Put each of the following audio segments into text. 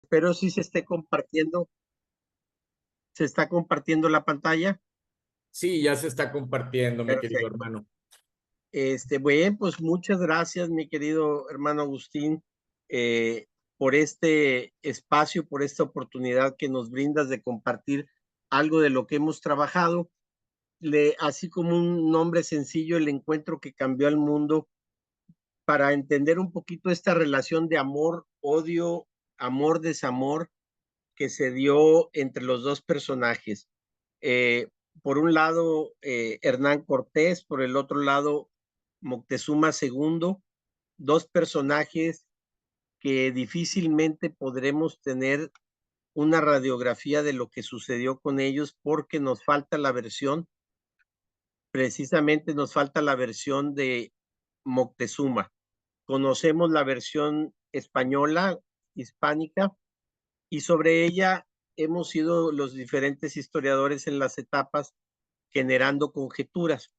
Espero si se está compartiendo la pantalla. Sí, ya se está compartiendo, mi querido Perfecto. hermano. Bueno, pues muchas gracias, mi querido hermano Agustín, eh, por este espacio, por esta oportunidad que nos brindas de compartir algo de lo que hemos trabajado. Así como un nombre sencillo, el encuentro que cambió al mundo, para entender un poquito esta relación de amor, odio, amor, desamor que se dio entre los dos personajes. Eh, por un lado, Hernán Cortés, por el otro lado, Moctezuma II, dos personajes que difícilmente podremos tener una radiografía de lo que sucedió con ellos porque nos falta la versión, precisamente nos falta la versión de Moctezuma. Conocemos la versión española, hispánica, y sobre ella hemos sido los diferentes historiadores en las etapas generando conjeturas.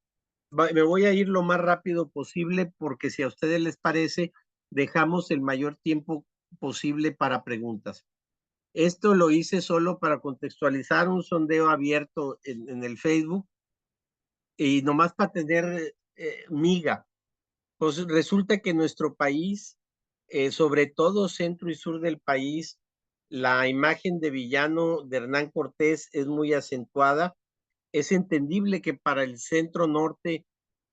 Me voy a ir lo más rápido posible porque si a ustedes les parece, dejamos el mayor tiempo posible para preguntas. Esto lo hice solo para contextualizar un sondeo abierto en el Facebook y nomás para tener miga. Pues resulta que nuestro país, sobre todo centro y sur del país, la imagen de villano de Hernán Cortés es muy acentuada. Es entendible que para el centro norte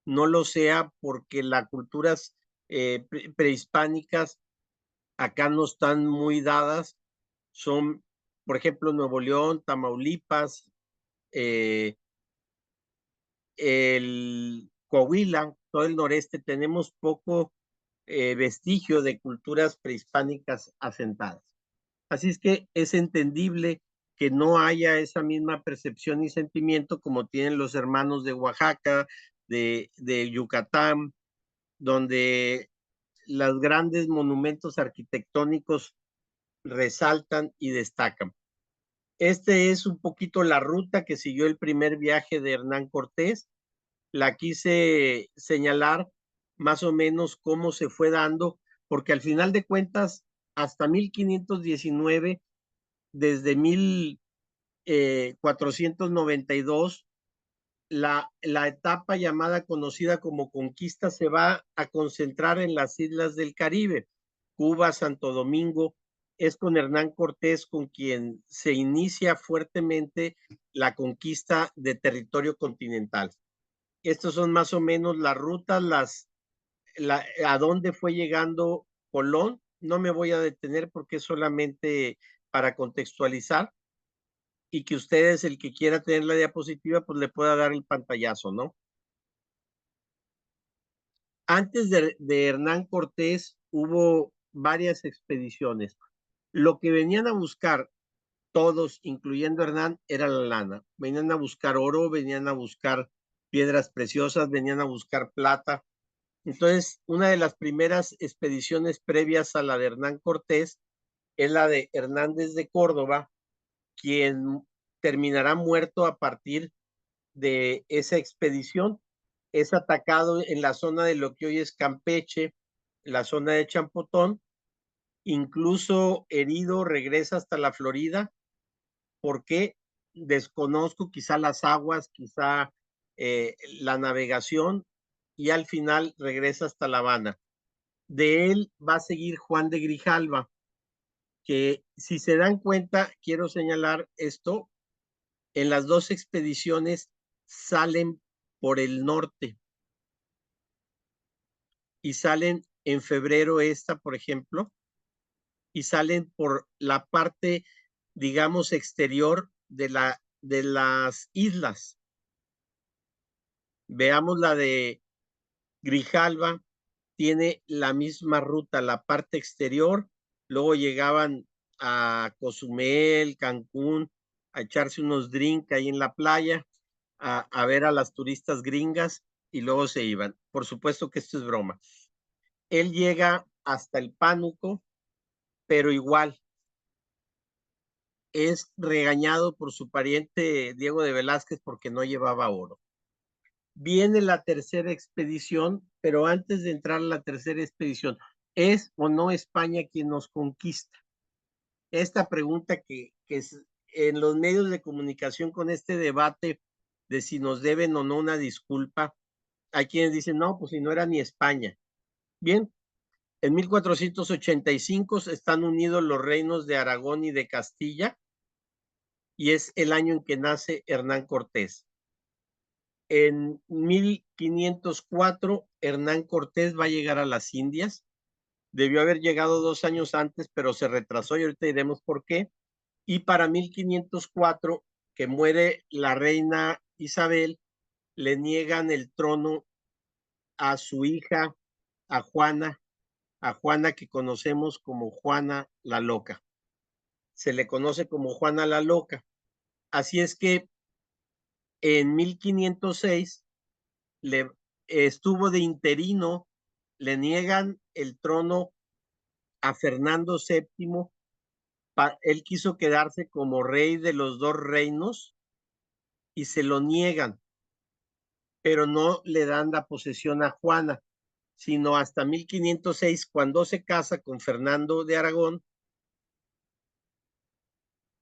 no lo sea porque las culturas prehispánicas acá no están muy dadas. Son, por ejemplo, Nuevo León, Tamaulipas, eh, el Coahuila, todo el noreste, tenemos poco vestigio de culturas prehispánicas asentadas. Así es que es entendible que no haya esa misma percepción y sentimiento como tienen los hermanos de Oaxaca, de Yucatán, donde los grandes monumentos arquitectónicos resaltan y destacan. Este es un poquito la ruta que siguió el primer viaje de Hernán Cortés. La quise señalar más o menos cómo se fue dando, porque al final de cuentas, hasta 1519, desde 1492, la etapa llamada conocida como conquista se va a concentrar en las islas del Caribe, Cuba, Santo Domingo. Es con Hernán Cortés con quien se inicia fuertemente la conquista de territorio continental. Estos son más o menos las rutas, a dónde fue llegando Colón. No me voy a detener porque es solamente para contextualizar y que ustedes, el que quiera tener la diapositiva, pues le pueda dar el pantallazo, ¿no? Antes de Hernán Cortés hubo varias expediciones. Lo que venían a buscar todos, incluyendo Hernán, era la lana. Venían a buscar oro, venían a buscar piedras preciosas, venían a buscar plata. Entonces, una de las primeras expediciones previas a la de Hernán Cortés es la de Hernández de Córdoba, quien terminará muerto a partir de esa expedición. Es atacado en la zona de lo que hoy es Campeche, la zona de Champotón, incluso herido regresa hasta la Florida. ¿Por qué? Desconozco, quizá las aguas, quizá la navegación, y al final regresa hasta La Habana. De él va a seguir Juan de Grijalva, que si se dan cuenta, quiero señalar esto, en las dos expediciones salen por el norte y salen en febrero esta, por ejemplo, y salen por la parte, digamos, exterior de las islas. Veamos la de Grijalva, tiene la misma ruta, la parte exterior, luego llegaban a Cozumel, Cancún, a echarse unos drinks ahí en la playa, a ver a las turistas gringas y luego se iban. Por supuesto que esto es broma. Él llega hasta el Pánuco, pero igual es regañado por su pariente Diego de Velázquez porque no llevaba oro. Viene la tercera expedición, pero antes de entrar a la tercera expedición, ¿es o no España quien nos conquista? esta pregunta que es en los medios de comunicación con este debate de si nos deben o no una disculpa. Hay quienes dicen, no, pues si no era ni España. Bien, en 1485 están unidos los reinos de Aragón y de Castilla y es el año en que nace Hernán Cortés. En 1504, Hernán Cortés va a llegar a las Indias. Debió haber llegado 2 años antes, pero se retrasó y ahorita diremos por qué. Y para 1504, que muere la reina Isabel, le niegan el trono a su hija, a Juana que conocemos como Juana la Loca. Se le conoce como Juana la Loca. Así es que en 1506 le estuvo de interino, le niegan el trono a Fernando VII. Él quiso quedarse como rey de los dos reinos y se lo niegan, pero no le dan la posesión a Juana, sino hasta 1506, cuando se casa con Fernando de Aragón,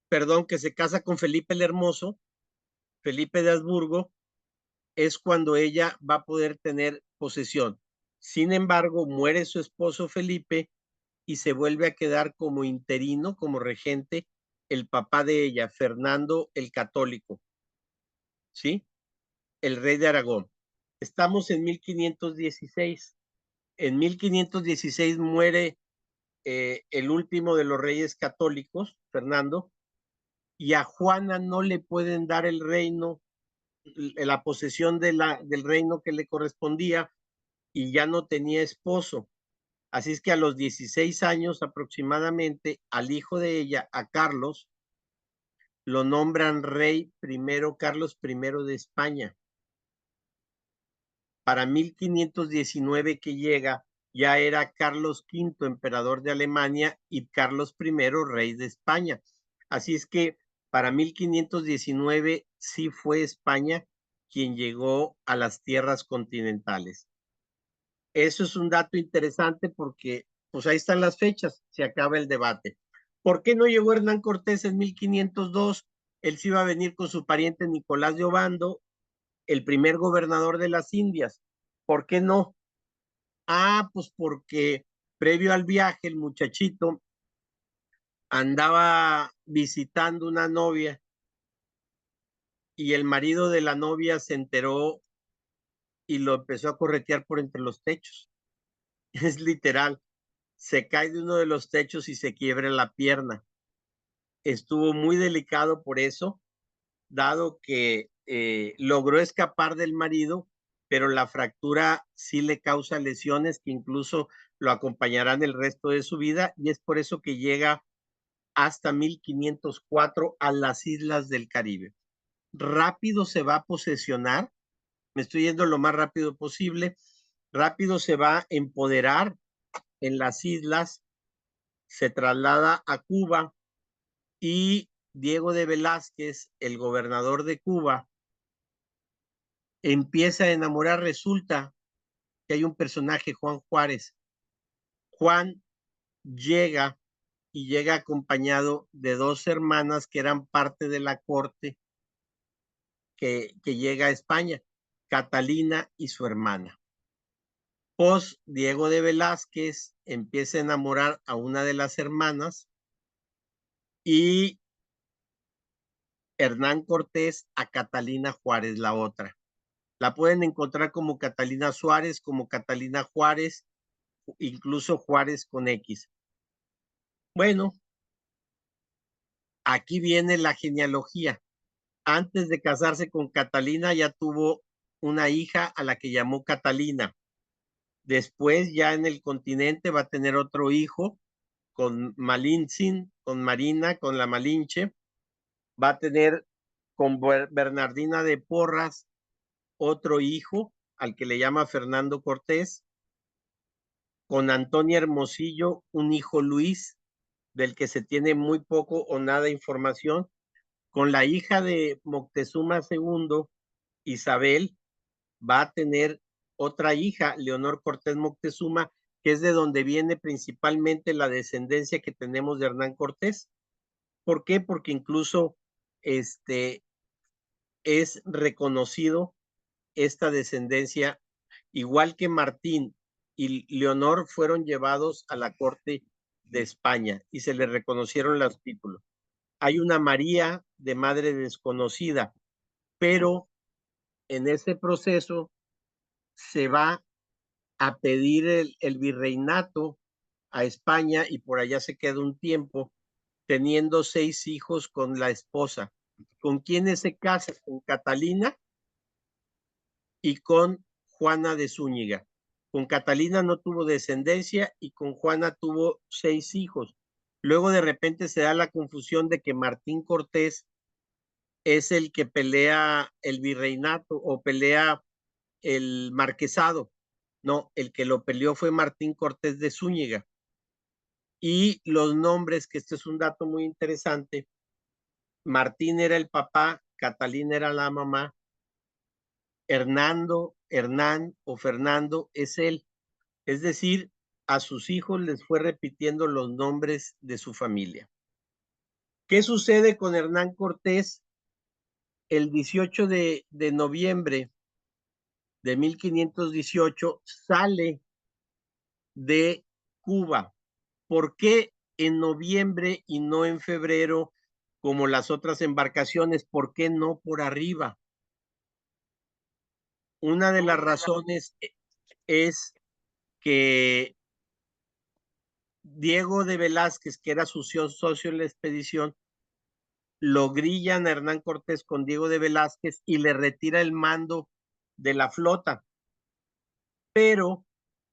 perdón, que se casa con Felipe el Hermoso, Felipe de Habsburgo, es cuando ella va a poder tener posesión. Sin embargo, muere su esposo Felipe y se vuelve a quedar como interino, como regente, el papá de ella, Fernando el Católico, ¿sí? El rey de Aragón. Estamos en 1516. En 1516 muere el último de los reyes católicos, Fernando, y a Juana no le pueden dar el reino, la posesión del reino que le correspondía, y ya no tenía esposo. Así es que a los 16 años aproximadamente, al hijo de ella, a Carlos, lo nombran rey primero, Carlos I de España. Para 1519 que llega, ya era Carlos V, emperador de Alemania, y Carlos I, rey de España. Así es que para 1519 sí fue España quien llegó a las tierras continentales. Eso es un dato interesante porque pues ahí están las fechas, se acaba el debate. ¿Por qué no llegó Hernán Cortés en 1502? Él sí iba a venir con su pariente Nicolás de Obando, el primer gobernador de las Indias. ¿Por qué no? Ah, pues porque previo al viaje el muchachito andaba visitando una novia y el marido de la novia se enteró y lo empezó a corretear por entre los techos. Es literal, se cae de uno de los techos y se quiebra la pierna. Estuvo muy delicado por eso, dado que logró escapar del marido, pero la fractura sí le causa lesiones que incluso lo acompañarán el resto de su vida y es por eso que llega hasta 1504 a las islas del Caribe. Rápido se va a posesionar, me estoy yendo lo más rápido posible, rápido se va a empoderar en las islas, se traslada a Cuba y Diego de Velázquez, el gobernador de Cuba, empieza a enamorar. Resulta que hay un personaje, Juan Juárez. Juan llega y llega acompañado de dos hermanas que eran parte de la corte que llega a España, Catalina y su hermana. Post Diego de Velázquez empieza a enamorar a una de las hermanas y Hernán Cortés a Catalina Juárez, la otra. La pueden encontrar como Catalina Suárez, como Catalina Juárez, incluso Juárez con X. Bueno, aquí viene la genealogía. Antes de casarse con Catalina ya tuvo una hija a la que llamó Catalina. Después ya en el continente va a tener otro hijo con Malintzin, con Marina, con la Malinche. Va a tener con Bernardina de Porras otro hijo al que le llama Fernando Cortés. Con Antonia Hermosillo un hijo Luis, del que se tiene muy poco o nada de información. Con la hija de Moctezuma II, Isabel, va a tener otra hija, Leonor Cortés Moctezuma, que es de donde viene principalmente la descendencia que tenemos de Hernán Cortés. ¿Por qué? Porque incluso es reconocido esta descendencia, igual que Martín y Leonor fueron llevados a la corte de España y se les reconocieron los títulos. Hay una María de madre desconocida, pero en ese proceso se va a pedir el virreinato a España y por allá se queda un tiempo teniendo 6 hijos con la esposa. ¿Con quiénes se casa? Con Catalina y con Juana de Zúñiga. Con Catalina no tuvo descendencia y con Juana tuvo 6 hijos. Luego de repente se da la confusión de que Martín Cortés es el que pelea el virreinato o pelea el marquesado. No, el que lo peleó fue Martín Cortés de Zúñiga. Y los nombres, que este es un dato muy interesante, Martín era el papá, Catalina era la mamá, Hernando, Hernán o Fernando es él. Es decir, a sus hijos les fue repitiendo los nombres de su familia. ¿Qué sucede con Hernán Cortés? El 18 de noviembre de 1518 sale de Cuba. ¿Por qué en noviembre y no en febrero como las otras embarcaciones? ¿Por qué no por arriba? Una de las razones es que Diego de Velázquez, que era su socio en la expedición, lo grillan a Hernán Cortés con Diego de Velázquez y le retira el mando de la flota. Pero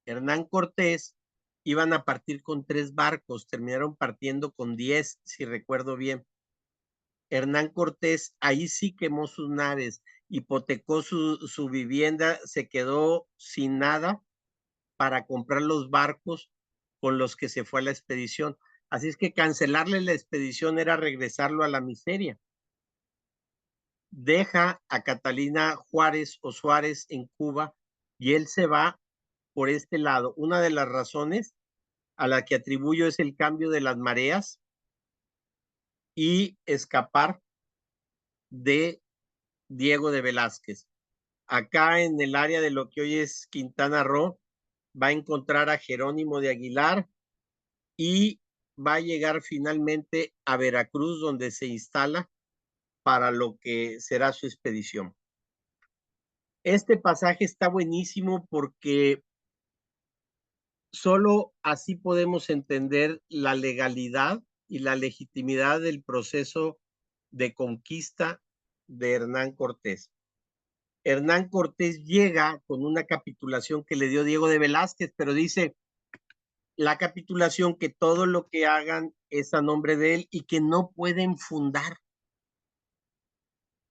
Hernán Cortés iban a partir con 3 barcos, terminaron partiendo con 10, si recuerdo bien. Hernán Cortés ahí sí quemó sus naves, hipotecó su vivienda, se quedó sin nada para comprar los barcos con los que se fue a la expedición. Así es que cancelarle la expedición era regresarlo a la miseria. Deja a Catalina Juárez o Suárez en Cuba y él se va por este lado. Una de las razones a la que atribuyo es el cambio de las mareas y escapar de Diego de Velázquez. Acá en el área de lo que hoy es Quintana Roo, va a encontrar a Jerónimo de Aguilar y va a llegar finalmente a Veracruz, donde se instala para lo que será su expedición. Este pasaje está buenísimo porque solo así podemos entender la legalidad y la legitimidad del proceso de conquista de Hernán Cortés. Hernán Cortés llega con una capitulación que le dio Diego de Velázquez, pero dice la capitulación que todo lo que hagan es a nombre de él y que no pueden fundar.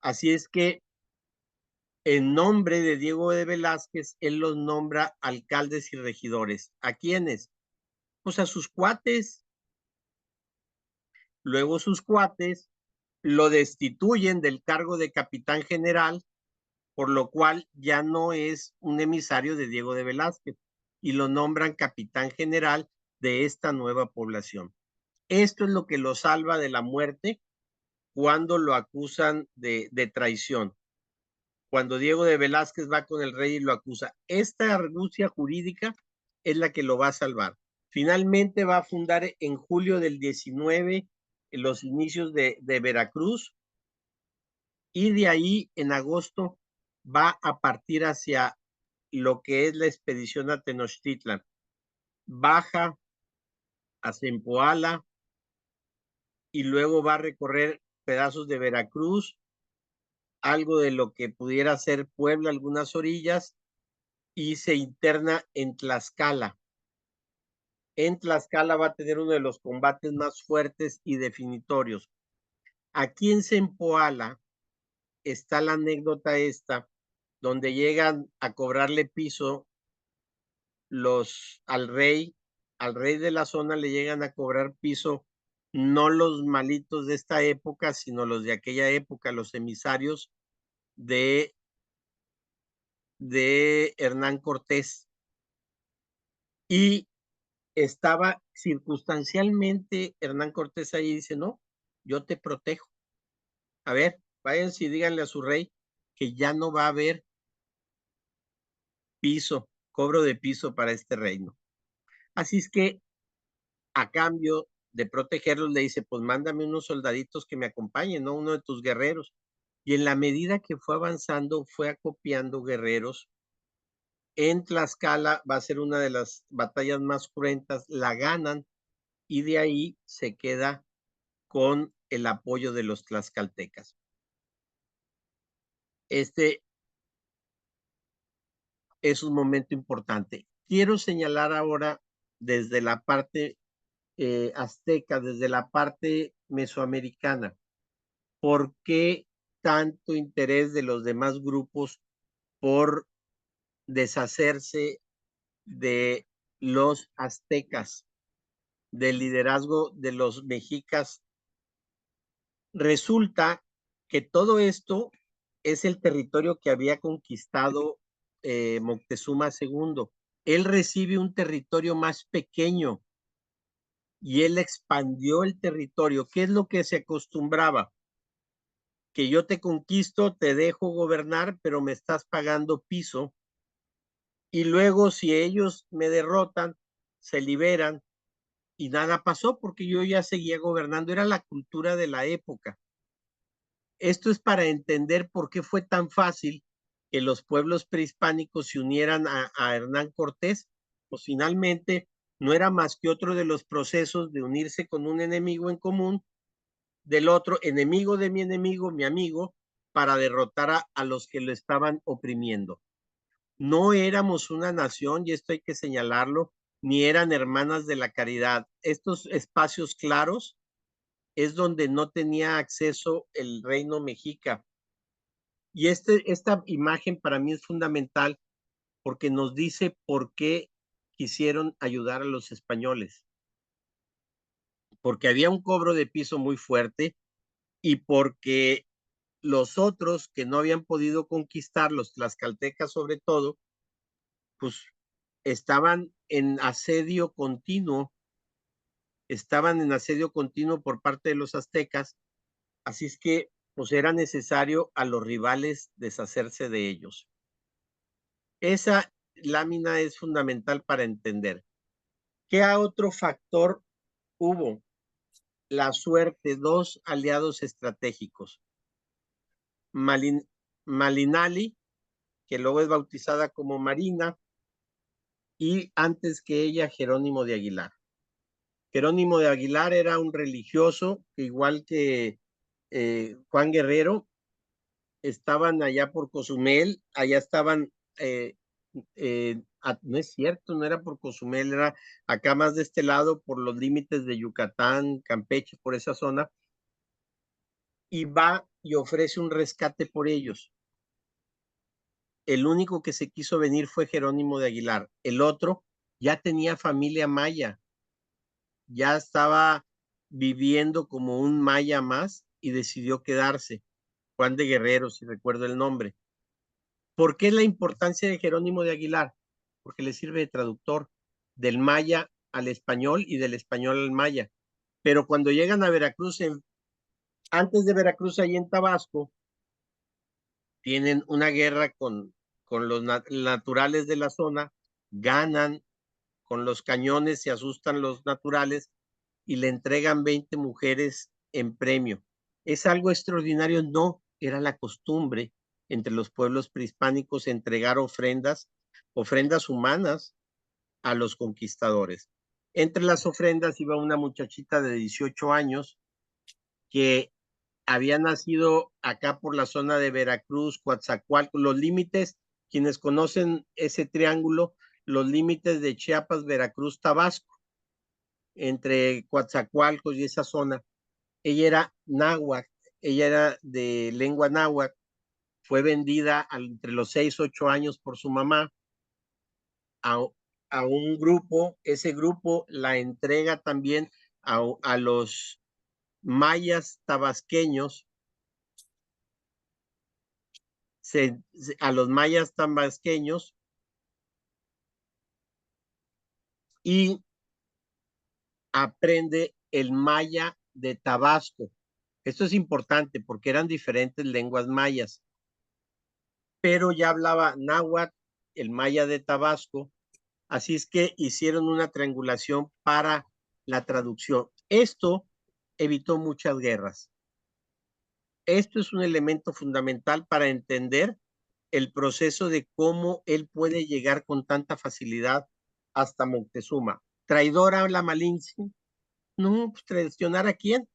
Así es que en nombre de Diego de Velázquez, él los nombra alcaldes y regidores. ¿A quiénes? Pues a sus cuates. Luego sus cuates lo destituyen del cargo de capitán general, por lo cual ya no es un emisario de Diego de Velázquez y lo nombran capitán general de esta nueva población. Esto es lo que lo salva de la muerte cuando lo acusan de traición. Cuando Diego de Velázquez va con el rey y lo acusa, esta argucia jurídica es la que lo va a salvar. Finalmente va a fundar en julio del 19 en los inicios de Veracruz y de ahí en agosto va a partir hacia lo que es la expedición a Tenochtitlan. Baja a Zempoala y luego va a recorrer pedazos de Veracruz, algo de lo que pudiera ser Puebla, algunas orillas, y se interna en Tlaxcala. En Tlaxcala va a tener uno de los combates más fuertes y definitorios. Aquí en Zempoala está la anécdota esta, donde llegan a cobrarle piso al rey de la zona le llegan a cobrar piso no los malitos de esta época, sino los de aquella época, los emisarios de Hernán Cortés. Y estaba circunstancialmente Hernán Cortés ahí y dice, no, yo te protejo. A ver, váyanse y díganle a su rey que ya no va a haber cobro de piso para este reino. Así es que, a cambio de protegerlos, le dice, pues mándame unos soldaditos que me acompañen, ¿no? Uno de tus guerreros. Y en la medida que fue avanzando, fue acopiando guerreros. En Tlaxcala va a ser una de las batallas más cruentas, la ganan y de ahí se queda con el apoyo de los tlaxcaltecas. Este es un momento importante. Quiero señalar ahora desde la parte azteca, desde la parte mesoamericana, ¿por qué tanto interés de los demás grupos por deshacerse de los aztecas, del liderazgo de los mexicas? Resulta que todo esto es el territorio que había conquistado Moctezuma II. Él recibe un territorio más pequeño y él expandió el territorio. ¿Qué es lo que se acostumbraba? Que yo te conquisto, te dejo gobernar, pero me estás pagando piso. Y luego, si ellos me derrotan, se liberan y nada pasó porque yo ya seguía gobernando. Era la cultura de la época. Esto es para entender por qué fue tan fácil que los pueblos prehispánicos se unieran a Hernán Cortés. Pues finalmente no era más que otro de los procesos de unirse con un enemigo en común, del otro enemigo de mi amigo, para derrotar a los que lo estaban oprimiendo. No éramos una nación, y esto hay que señalarlo, ni eran hermanas de la caridad. Estos espacios claros es donde no tenía acceso el reino mexica. Y esta imagen para mí es fundamental porque nos dice por qué quisieron ayudar a los españoles. Porque había un cobro de piso muy fuerte y porque los otros que no habían podido conquistar, los tlaxcaltecas sobre todo, pues estaban en asedio continuo, por parte de los aztecas, así es que pues era necesario a los rivales deshacerse de ellos. Esa lámina es fundamental para entender. ¿Qué otro factor hubo? La suerte, dos aliados estratégicos. Malinali, que luego es bautizada como Marina, y antes que ella, Jerónimo de Aguilar. Jerónimo de Aguilar era un religioso, que igual que Juan Guerrero, estaban allá por Cozumel, allá estaban, no es cierto, no era por Cozumel, era acá más de este lado, por los límites de Yucatán, Campeche, por esa zona, y va y ofrece un rescate por ellos. El único que se quiso venir fue Jerónimo de Aguilar. El otro ya tenía familia maya, ya estaba viviendo como un maya más y decidió quedarse. Juan de Guerrero, si recuerdo el nombre. ¿Por qué la importancia de Jerónimo de Aguilar? Porque le sirve de traductor del maya al español y del español al maya. Pero cuando llegan a Veracruz, antes de Veracruz, ahí en Tabasco, tienen una guerra con los naturales de la zona, ganan con los cañones, se asustan los naturales y le entregan 20 mujeres en premio. ¿Es algo extraordinario? No, era la costumbre entre los pueblos prehispánicos entregar ofrendas humanas a los conquistadores. Entre las ofrendas iba una muchachita de 18 años que había nacido acá por la zona de Veracruz, Coatzacoalcos, los límites, quienes conocen ese triángulo, los límites de Chiapas, Veracruz, Tabasco, entre Coatzacoalcos y esa zona. Ella era náhuatl, ella era de lengua náhuatl, fue vendida entre los 6, 8 años por su mamá a, a un grupo, ese grupo la entrega también a los mayas tabasqueños, a los mayas tabasqueños, y aprende el maya de Tabasco. Esto es importante porque eran diferentes lenguas mayas, pero ya hablaba náhuatl, el maya de Tabasco, así es que hicieron una triangulación para la traducción. Esto evitó muchas guerras. Esto es un elemento fundamental para entender el proceso de cómo él puede llegar con tanta facilidad hasta Moctezuma. ¿Traidora la Malinche? No, pues traicionar a quién,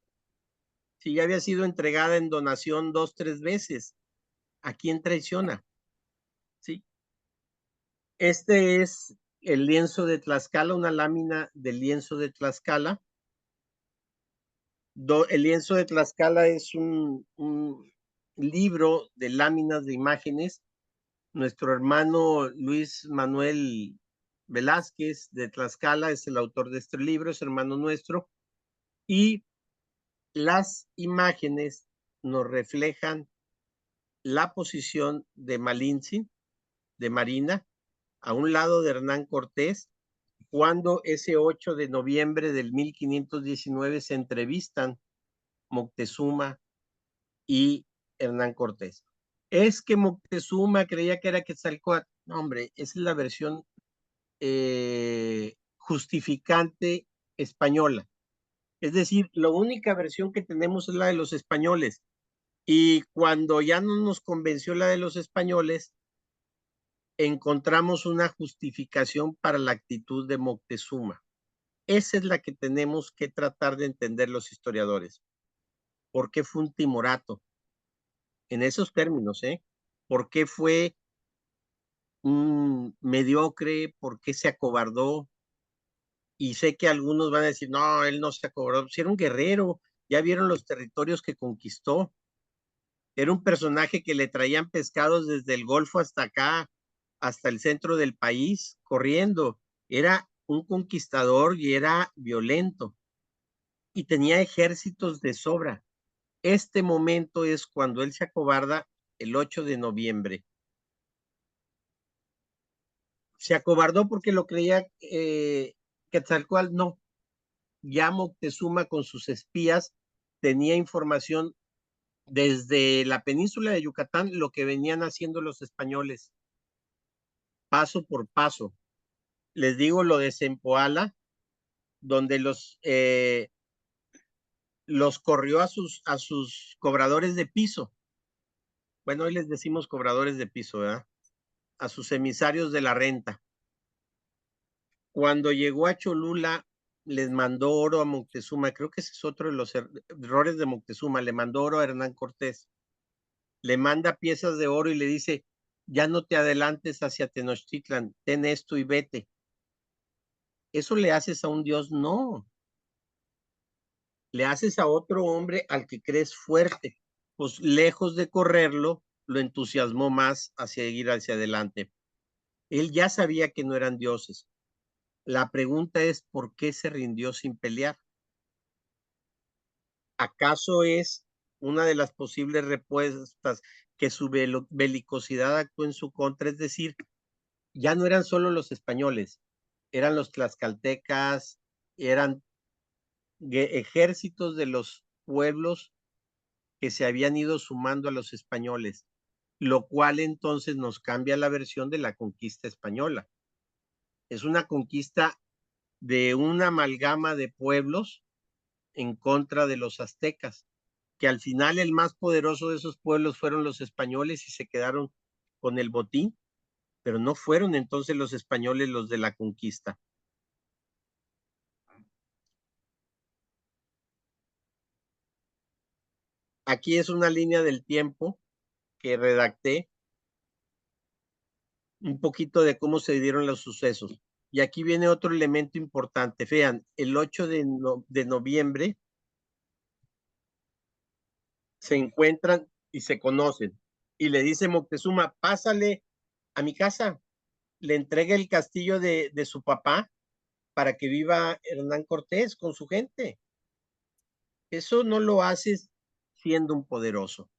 si ya había sido entregada en donación 2, 3 veces. ¿A quién traiciona? ¿Sí? Este es el lienzo de Tlaxcala, una lámina del lienzo de Tlaxcala. El lienzo de Tlaxcala es un libro de láminas de imágenes. Nuestro hermano Luis Manuel Velázquez de Tlaxcala es el autor de este libro, es hermano nuestro, y las imágenes nos reflejan la posición de Malinche, de Marina, a un lado de Hernán Cortés, cuando ese 8 de noviembre del 1519 se entrevistan Moctezuma y Hernán Cortés. Es que Moctezuma creía que era Quetzalcóatl. No, hombre, esa es la versión justificante española. Es decir, la única versión que tenemos es la de los españoles. Y cuando ya no nos convenció la de los españoles, encontramos una justificación para la actitud de Moctezuma. Esa es la que tenemos que tratar de entender los historiadores. ¿Por qué fue un timorato? En esos términos, ¿eh? ¿Por qué fue un mediocre? ¿Por qué se acobardó? Y sé que algunos van a decir, no, él no se acobardó. Si era un guerrero, ya vieron los territorios que conquistó. Era un personaje que le traían pescados desde el Golfo hasta acá, hasta el centro del país, corriendo. Era un conquistador y era violento. Y tenía ejércitos de sobra. Este momento es cuando él se acobarda el 8 de noviembre. Se acobardó porque lo creía Quetzalcóatl, no. Ya Moctezuma con sus espías tenía información desde la península de Yucatán, lo que venían haciendo los españoles, paso por paso. Les digo lo de Zempoala, donde los corrió a sus cobradores de piso. Bueno, hoy les decimos cobradores de piso, ¿verdad? A sus emisarios de la renta. Cuando llegó a Cholula, les mandó oro a Moctezuma. Creo que ese es otro de los errores de Moctezuma. Le mandó oro a Hernán Cortés. Le manda piezas de oro y le dice, ya no te adelantes hacia Tenochtitlan, ten esto y vete. ¿Eso le haces a un dios? No. Le haces a otro hombre al que crees fuerte. Pues lejos de correrlo, lo entusiasmó más a seguir hacia adelante. Él ya sabía que no eran dioses. La pregunta es, ¿por qué se rindió sin pelear? ¿Acaso es una de las posibles respuestas que su belicosidad actuó en su contra? Es decir, ya no eran solo los españoles, eran los tlaxcaltecas, eran ejércitos de los pueblos que se habían ido sumando a los españoles, lo cual entonces nos cambia la versión de la conquista española. Es una conquista de una amalgama de pueblos en contra de los aztecas, que al final el más poderoso de esos pueblos fueron los españoles y se quedaron con el botín, pero no fueron entonces los españoles los de la conquista. Aquí es una línea del tiempo que redacté, un poquito de cómo se dieron los sucesos. Y aquí viene otro elemento importante. Vean, el 8 de noviembre se encuentran y se conocen. Y le dice Moctezuma, pásale a mi casa. Le entrega el castillo de su papá para que viva Hernán Cortés con su gente. Eso no lo haces siendo un poderoso.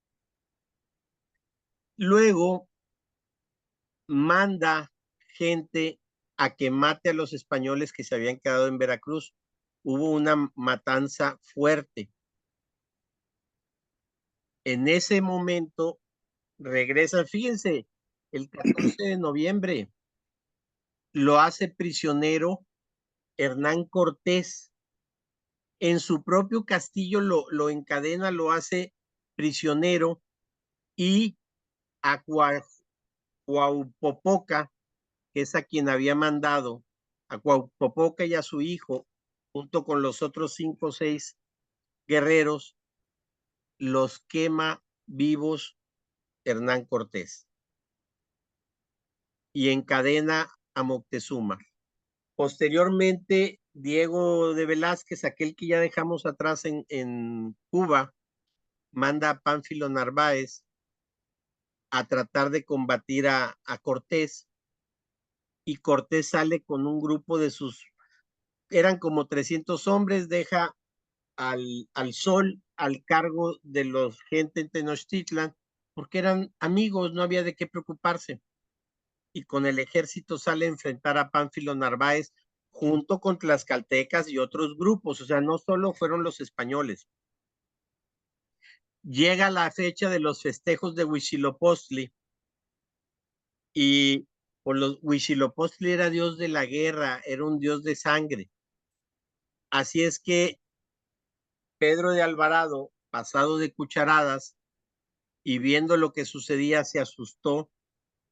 Luego manda gente a que mate a los españoles que se habían quedado en Veracruz. Hubo una matanza fuerte. En ese momento regresan, fíjense, el 14 de noviembre lo hace prisionero Hernán Cortés. En su propio castillo lo encadena, lo hace prisionero y a Cuaupopoca, que es a quien había mandado, a Cuaupopoca y a su hijo, junto con los otros 5 o 6 guerreros, los quema vivos Hernán Cortés y encadena a Moctezuma. Posteriormente, Diego de Velázquez, aquel que ya dejamos atrás en Cuba, manda a Pánfilo Narváez a tratar de combatir a Cortés, y Cortés sale con un grupo de eran como 300 hombres, deja al Sol al cargo de los gente en Tenochtitlan, porque eran amigos, no había de qué preocuparse. Y con el ejército sale a enfrentar a Pánfilo Narváez junto con tlaxcaltecas y otros grupos, o sea, no solo fueron los españoles. Llega la fecha de los festejos de Huitzilopochtli y por los Huitzilopochtli era dios de la guerra, era un dios de sangre. Así es que Pedro de Alvarado, pasado de cucharadas y viendo lo que sucedía, se asustó,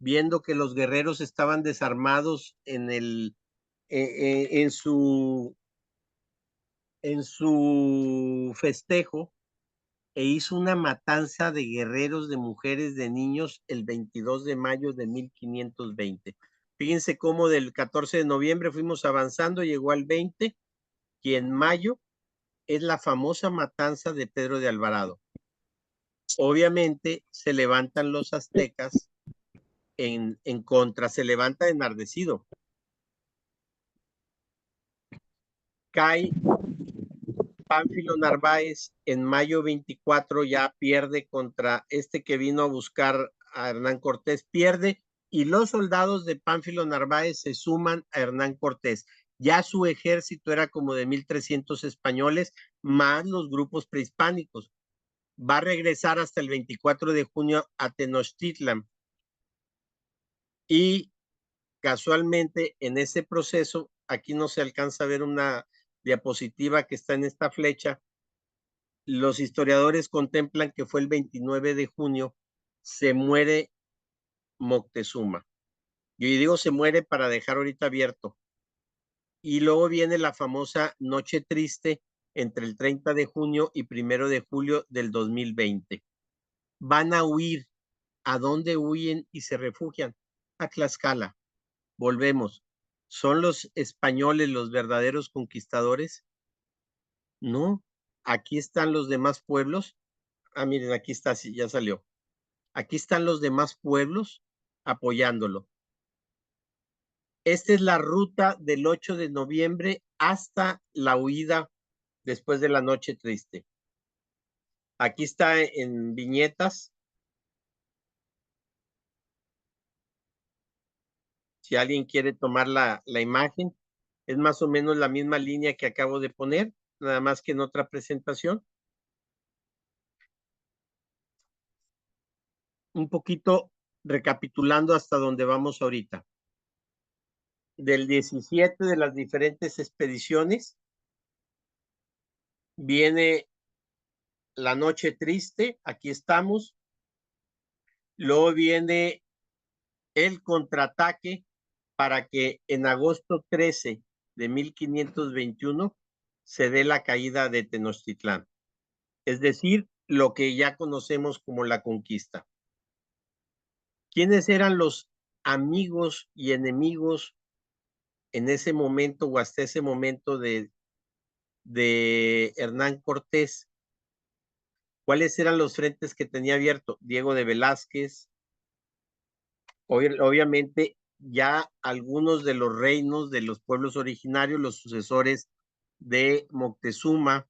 viendo que los guerreros estaban desarmados en su festejo, e hizo una matanza de guerreros, de mujeres, de niños el 22 de mayo de 1520. Fíjense cómo del 14 de noviembre fuimos avanzando, llegó al 20 y en mayo es la famosa matanza de Pedro de Alvarado. Obviamente se levantan los aztecas en contra, se levanta enardecido. Cae Pánfilo Narváez en mayo 24, ya pierde contra este que vino a buscar a Hernán Cortés, pierde, y los soldados de Pánfilo Narváez se suman a Hernán Cortés. Ya su ejército era como de 1,300 españoles, más los grupos prehispánicos. Va a regresar hasta el 24 de junio a Tenochtitlan. Y casualmente en ese proceso, aquí no se alcanza a ver una diapositiva que está en esta flecha, los historiadores contemplan que fue el 29 de junio, se muere Moctezuma. Yo digo se muere para dejar ahorita abierto. Y luego viene la famosa Noche Triste entre el 30 de junio y 1 de julio del 2020. Van a huir. ¿A dónde huyen y se refugian? A Tlaxcala. Volvemos. ¿Son los españoles los verdaderos conquistadores? No. Aquí están los demás pueblos. Ah, miren, aquí está, sí, ya salió. Aquí están los demás pueblos apoyándolo. Esta es la ruta del 8 de noviembre hasta la huida después de la Noche Triste. Aquí está en viñetas. Si alguien quiere tomar la imagen, es más o menos la misma línea que acabo de poner, nada más que en otra presentación. Un poquito recapitulando hasta donde vamos ahorita. Del 17 de las diferentes expediciones, viene la Noche Triste, aquí estamos. Luego viene el contraataque para que en agosto 13 de 1521 se dé la caída de Tenochtitlán. Es decir, lo que ya conocemos como la conquista. ¿Quiénes eran los amigos y enemigos en ese momento o hasta ese momento de Hernán Cortés? ¿Cuáles eran los frentes que tenía abierto? Diego de Velázquez, obviamente ya algunos de los reinos de los pueblos originarios, los sucesores de Moctezuma,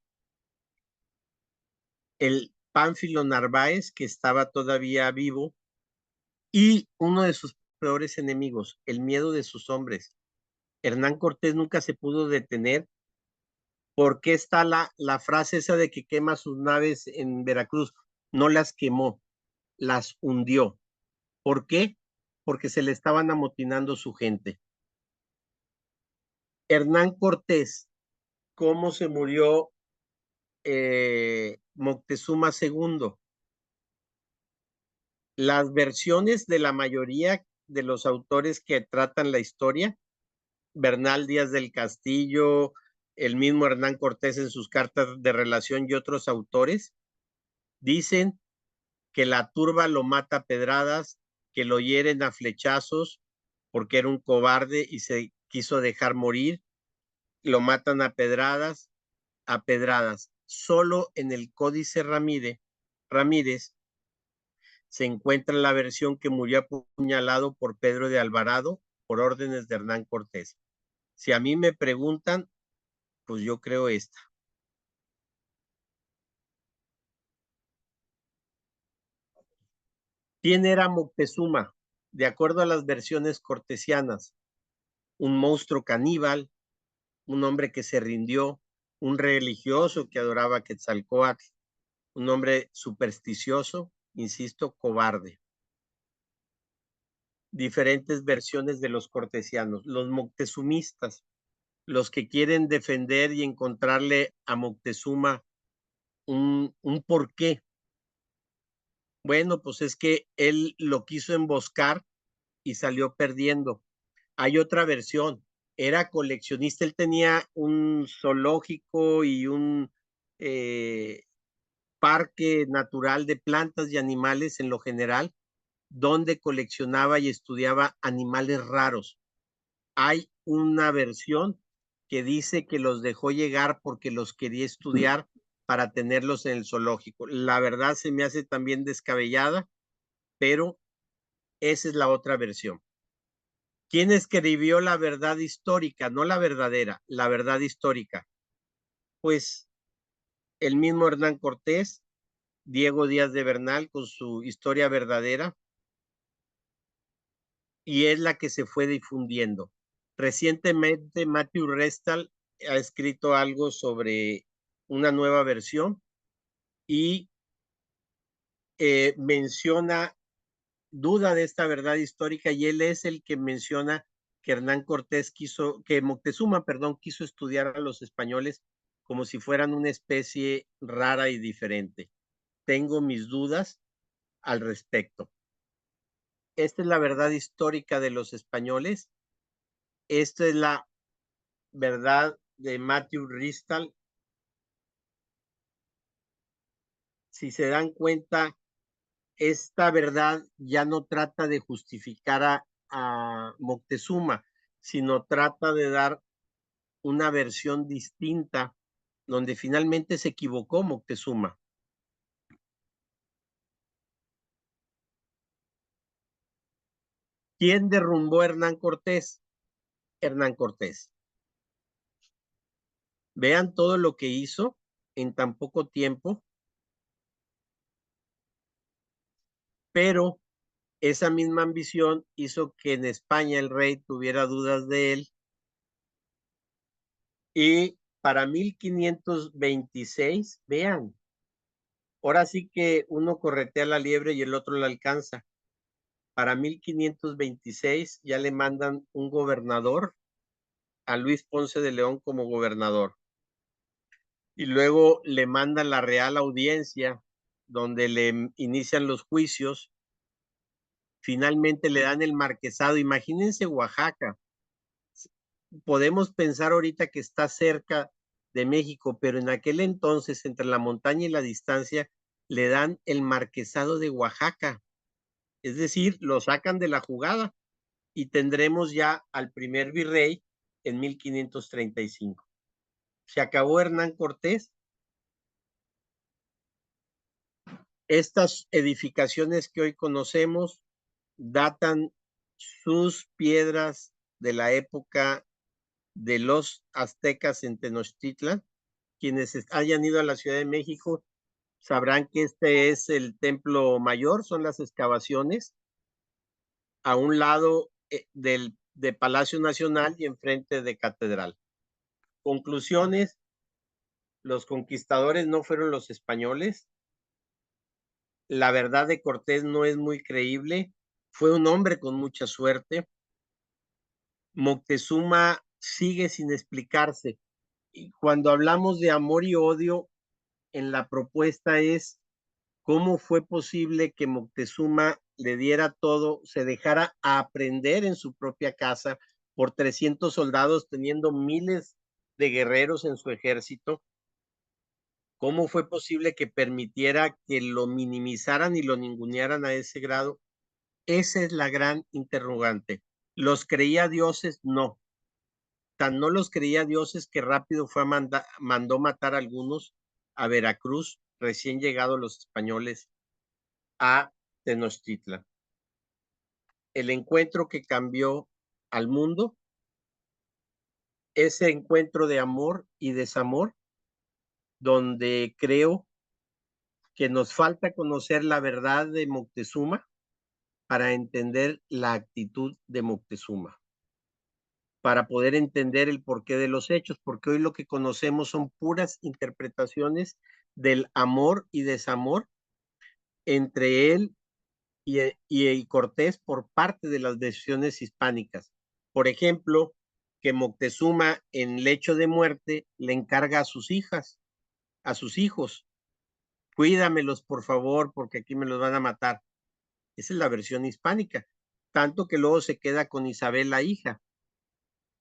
el Pánfilo Narváez, que estaba todavía vivo, y uno de sus peores enemigos, el miedo de sus hombres. Hernán Cortés nunca se pudo detener. ¿Por qué está la frase esa de que quema sus naves en Veracruz? no las quemó, las hundió. ¿Por qué? Porque se le estaban amotinando su gente. Hernán Cortés, ¿cómo se murió Moctezuma II? Las versiones de la mayoría de los autores que tratan la historia, Bernal Díaz del Castillo, el mismo Hernán Cortés en sus cartas de relación y otros autores, dicen que la turba lo mata a pedradas, que lo hieren a flechazos porque era un cobarde y se quiso dejar morir, lo matan a pedradas, a pedradas. Solo en el Códice Ramírez se encuentra la versión que murió apuñalado por Pedro de Alvarado por órdenes de Hernán Cortés. Si a mí me preguntan, pues yo creo esta. ¿Quién era Moctezuma? De acuerdo a las versiones cortesianas, un monstruo caníbal, un hombre que se rindió, un religioso que adoraba a Quetzalcóatl, un hombre supersticioso, insisto, cobarde. Diferentes versiones de los cortesianos. Los moctezumistas, los que quieren defender y encontrarle a Moctezuma un porqué. Bueno, pues es que él lo quiso emboscar y salió perdiendo. Hay otra versión, era coleccionista, él tenía un zoológico y un parque natural de plantas y animales en lo general, donde coleccionaba y estudiaba animales raros. Hay una versión que dice que los dejó llegar porque los quería estudiar para tenerlos en el zoológico. La verdad se me hace también descabellada, pero esa es la otra versión. ¿Quién escribió la verdad histórica? No la verdadera, la verdad histórica. Pues el mismo Hernán Cortés, Diego Díaz de Bernal con su historia verdadera, y es la que se fue difundiendo. Recientemente Matthew Restal ha escrito algo sobre una nueva versión y menciona, duda de esta verdad histórica, y él es el que menciona que Hernán Cortés que Moctezuma, perdón, quiso estudiar a los españoles como si fueran una especie rara y diferente. Tengo mis dudas al respecto. Esta es la verdad histórica de los españoles. Esta es la verdad de Matthew Ristal. Si se dan cuenta, esta verdad ya no trata de justificar a Moctezuma, sino trata de dar una versión distinta donde finalmente se equivocó Moctezuma. ¿Quién derrumbó a Hernán Cortés? Hernán Cortés. Vean todo lo que hizo en tan poco tiempo, pero esa misma ambición hizo que en España el rey tuviera dudas de él y para 1526, vean, ahora sí que uno corretea la liebre y el otro la alcanza. Para 1526 ya le mandan un gobernador, a Luis Ponce de León como gobernador. Y luego le mandan la Real Audiencia, donde le inician los juicios. Finalmente le dan el marquesado. Imagínense Oaxaca. Podemos pensar ahorita que está cerca de México, pero en aquel entonces, entre la montaña y la distancia, le dan el marquesado de Oaxaca. Es decir, lo sacan de la jugada y tendremos ya al primer virrey en 1535. Se acabó Hernán Cortés. Estas edificaciones que hoy conocemos datan sus piedras de la época de los aztecas en Tenochtitlan. Quienes hayan ido a la Ciudad de México sabrán que este es el templo mayor, son las excavaciones a un lado de Palacio Nacional y enfrente de Catedral. Conclusiones: los conquistadores no fueron los españoles, la verdad de Cortés no es muy creíble. Fue un hombre con mucha suerte. Moctezuma sigue sin explicarse. Y cuando hablamos de amor y odio, en la propuesta es cómo fue posible que Moctezuma le diera todo, se dejara aprender en su propia casa por 300 soldados, teniendo miles de guerreros en su ejército. ¿Cómo fue posible que permitiera que lo minimizaran y lo ningunearan a ese grado? Esa es la gran interrogante. ¿Los creía dioses? No. Tan no los creía dioses que rápido mandó matar a algunos a Veracruz, recién llegados los españoles a Tenochtitlan. El encuentro que cambió al mundo, ese encuentro de amor y desamor, donde creo que nos falta conocer la verdad de Moctezuma para entender la actitud de Moctezuma, para poder entender el porqué de los hechos, porque hoy lo que conocemos son puras interpretaciones del amor y desamor entre él y Cortés por parte de las decisiones hispánicas. Por ejemplo, que Moctezuma en lecho de muerte le encarga a sus hijas, a sus hijos, cuídamelos por favor, porque aquí me los van a matar. Esa es la versión hispánica. Tanto que luego se queda con Isabel, la hija,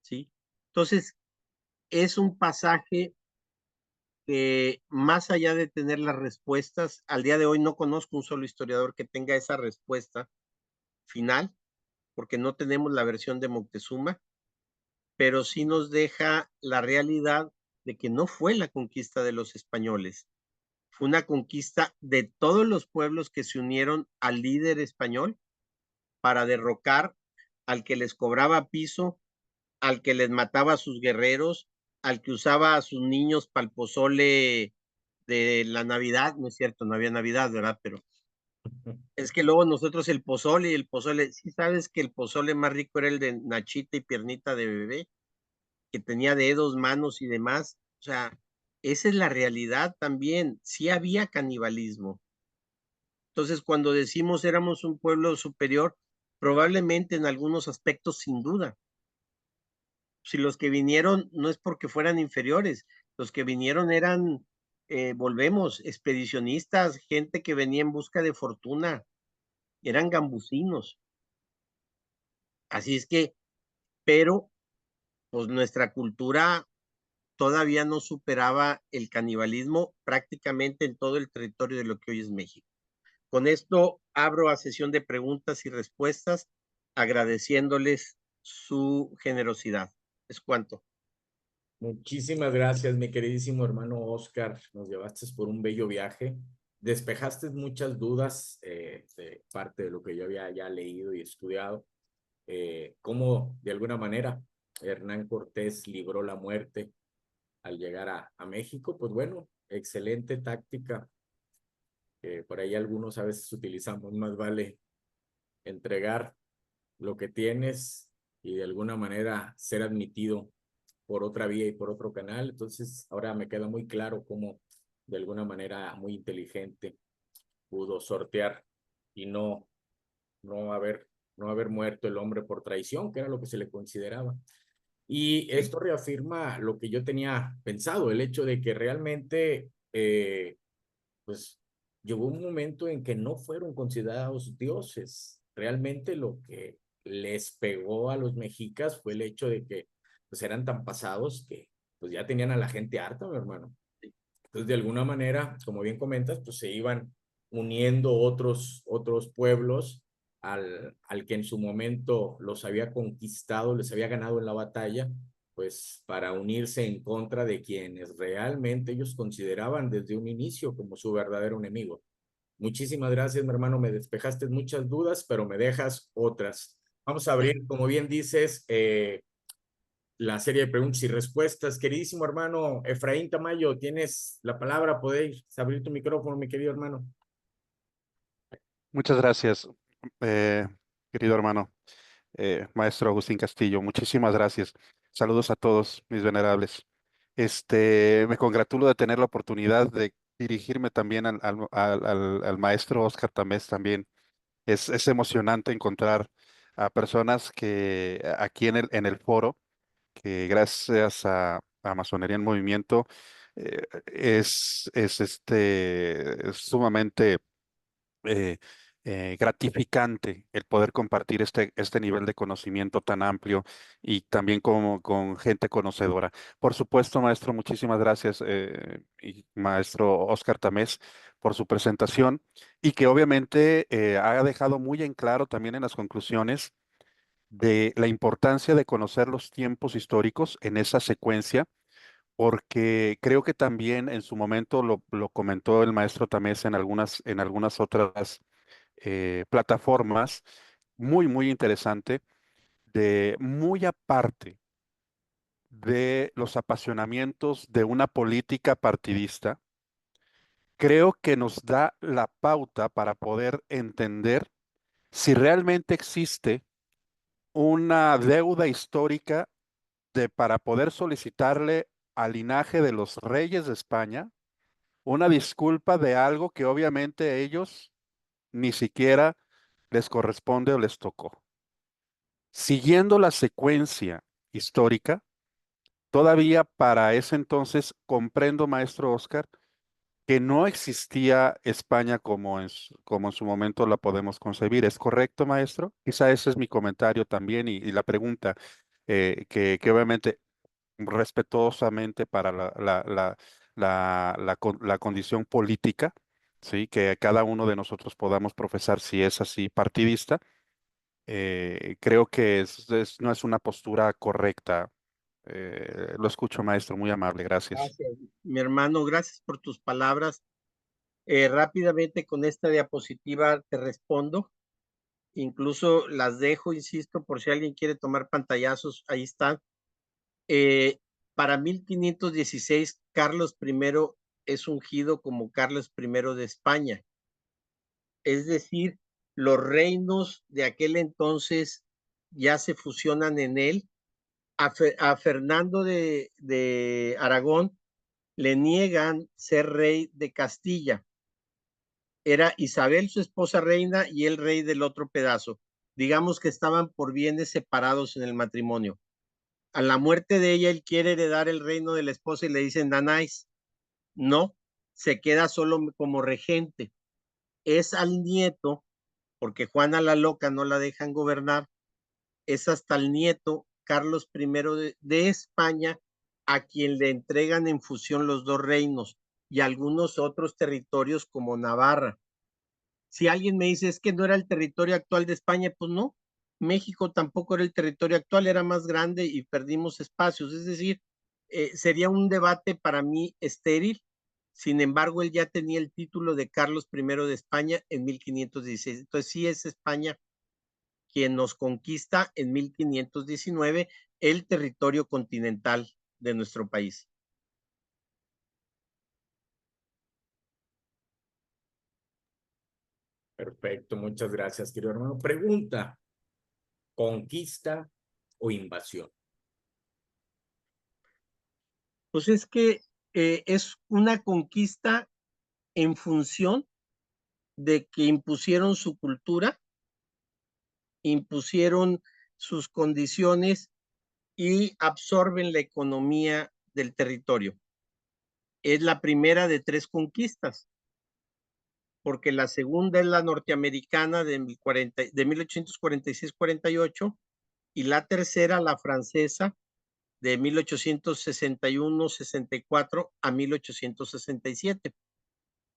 ¿sí? Entonces, es un pasaje que más allá de tener las respuestas, al día de hoy no conozco un solo historiador que tenga esa respuesta final, porque no tenemos la versión de Moctezuma, pero sí nos deja la realidad de que no fue la conquista de los españoles, fue una conquista de todos los pueblos que se unieron al líder español para derrocar al que les cobraba piso, al que les mataba a sus guerreros, al que usaba a sus niños para el pozole de la Navidad. No es cierto, no había Navidad, ¿verdad? Pero es que luego nosotros el pozole, sí sabes que el pozole más rico era el de nachita y piernita de bebé, que tenía dedos, manos y demás. O sea, esa es la realidad también. Sí había canibalismo. Entonces, cuando decimos éramos un pueblo superior, probablemente en algunos aspectos, sin duda. Si los que vinieron no es porque fueran inferiores, los que vinieron eran, volvemos, expedicionistas, gente que venía en busca de fortuna, eran gambusinos. Así es que, pero, pues nuestra cultura todavía no superaba el canibalismo prácticamente en todo el territorio de lo que hoy es México. Con esto abro a sesión de preguntas y respuestas, agradeciéndoles su generosidad. Es cuanto. Muchísimas gracias, mi queridísimo hermano Oscar. Nos llevaste por un bello viaje. Despejaste muchas dudas de parte de lo que yo había ya leído y estudiado. Cómo, de alguna manera, Hernán Cortés libró la muerte al llegar a México. Pues bueno, excelente táctica. Por ahí algunos a veces utilizamos, más vale entregar lo que tienes y de alguna manera ser admitido por otra vía y por otro canal. Entonces, ahora me queda muy claro cómo de alguna manera muy inteligente pudo sortear y no haber muerto el hombre por traición, que era lo que se le consideraba. Y esto reafirma lo que yo tenía pensado, el hecho de que realmente, pues, llegó un momento en que no fueron considerados dioses. Realmente lo que les pegó a los mexicas fue el hecho de que pues eran tan pasados que pues ya tenían a la gente harta, mi hermano. Entonces, de alguna manera, como bien comentas, pues se iban uniendo otros pueblos al que en su momento los había conquistado, les había ganado en la batalla, pues para unirse en contra de quienes realmente ellos consideraban desde un inicio como su verdadero enemigo. Muchísimas gracias, mi hermano, me despejaste muchas dudas, pero me dejas otras. Vamos a abrir, como bien dices, la serie de preguntas y respuestas. Queridísimo hermano Efraín Tamayo, tienes la palabra, podéis abrir tu micrófono, mi querido hermano. Muchas gracias, eh, querido hermano, maestro Agustín Castillo. Muchísimas gracias. Saludos a todos mis venerables. Me congratulo de tener la oportunidad de dirigirme también al maestro Oscar Tamés también. Es emocionante encontrar a personas que aquí en el foro, que gracias a Masonería en Movimiento, es sumamente eh, gratificante el poder compartir este nivel de conocimiento tan amplio y también con gente conocedora. Por supuesto, maestro, muchísimas gracias, y maestro Oscar Tamés, por su presentación y que obviamente ha dejado muy en claro también en las conclusiones de la importancia de conocer los tiempos históricos en esa secuencia, porque creo que también en su momento lo comentó el maestro Tamés en algunas otras plataformas, muy interesante, de muy aparte de los apasionamientos de una política partidista, creo que nos da la pauta para poder entender si realmente existe una deuda histórica para poder solicitarle al linaje de los reyes de España una disculpa de algo que obviamente a ellos ni siquiera les corresponde o les tocó. Siguiendo la secuencia histórica, todavía para ese entonces comprendo, maestro Oscar, que no existía España como en su momento la podemos concebir. ¿Es correcto, maestro? Quizá ese es mi comentario también y la pregunta, que obviamente respetuosamente para la condición política, ¿sí? Que cada uno de nosotros podamos profesar si es así partidista. Creo que no es una postura correcta. Lo escucho, maestro, muy amable, gracias. Gracias, mi hermano, gracias por tus palabras. Rápidamente con esta diapositiva te respondo. Incluso las dejo, insisto, por si alguien quiere tomar pantallazos, ahí están. Eh, para 1516, Carlos I es ungido como Carlos I de España. Es decir, los reinos de aquel entonces ya se fusionan en él. A Fernando de Aragón le niegan ser rey de Castilla. Era Isabel su esposa reina y el rey del otro pedazo. Digamos que estaban por bienes separados en el matrimonio. A la muerte de ella, él quiere heredar el reino de la esposa y le dicen, Danais, no, se queda solo como regente. Es al nieto, porque Juana la Loca no la dejan gobernar, es hasta el nieto, Carlos I de España, a quien le entregan en fusión los dos reinos y algunos otros territorios como Navarra. Si alguien me dice es que no era el territorio actual de España, pues no, México tampoco era el territorio actual, era más grande y perdimos espacios. Es decir, sería un debate para mí estéril. Sin embargo, él ya tenía el título de Carlos I de España en 1516. Entonces sí es España quien nos conquista en 1519 el territorio continental de nuestro país. Perfecto, muchas gracias, querido hermano. Pregunta, ¿conquista o invasión? Pues es que es una conquista en función de que impusieron su cultura, impusieron sus condiciones y absorben la economía del territorio. Es la primera de tres conquistas, porque la segunda es la norteamericana de 1846-48 y la tercera la francesa de 1861-64 a 1867.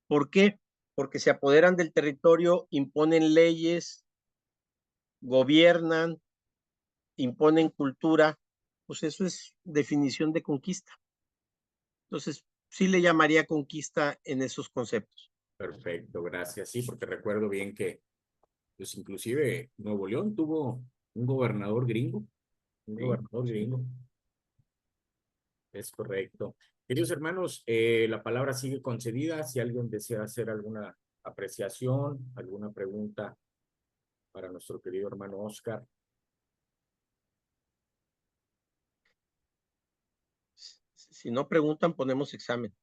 ¿Por qué? Porque se apoderan del territorio, imponen leyes, gobiernan, imponen cultura, pues eso es definición de conquista. Entonces, sí le llamaría conquista en esos conceptos. Perfecto, gracias. Sí, porque recuerdo bien que, pues inclusive Nuevo León tuvo un gobernador gringo, un ¿Sí? gobernador gringo. Es correcto. Queridos hermanos, la palabra sigue concedida. Si alguien desea hacer alguna apreciación, alguna pregunta para nuestro querido hermano Oscar. Si no preguntan, ponemos examen.